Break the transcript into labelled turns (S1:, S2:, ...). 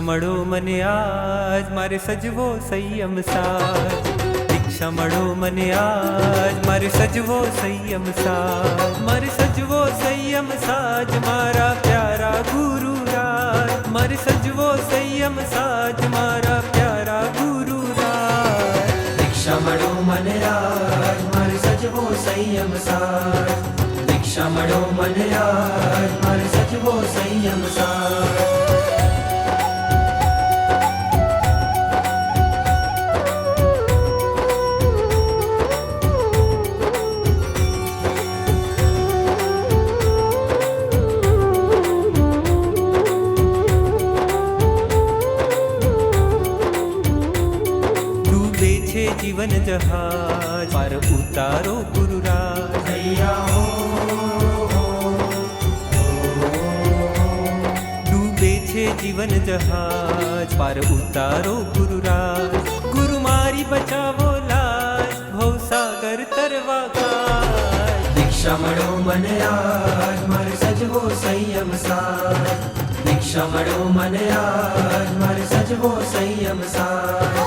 S1: દીક્ષા મળો મને આજ મારે સજવો સંયમ સાજ દીક્ષા મળો મને આજ મારે સજવો સંયમ સાજ મારે સજવો સંયમ સાજ મારા પ્યારા ગુરુ રાજ મારે સજવો સંયમ સાજ મારા પ્યારા ગુરુ રાજ
S2: દીક્ષા મળો મને આજ મારે સજવો સંયમ સાજ દીક્ષા મળો મને આજ મારે સજવો સંયમ સાજ
S1: जीवन जहाज पार उतारो गुरु राज डूबे छे जीवन जहाज पार उतारो गुरु राज गुरु मारी बचावो लाज भवसागर तरवा काज
S2: દીક્ષા મળો મને આજ મારે સજવો સંયમ સાજ દીક્ષા મળો મને આજ મારે સજવો સંયમ સાજ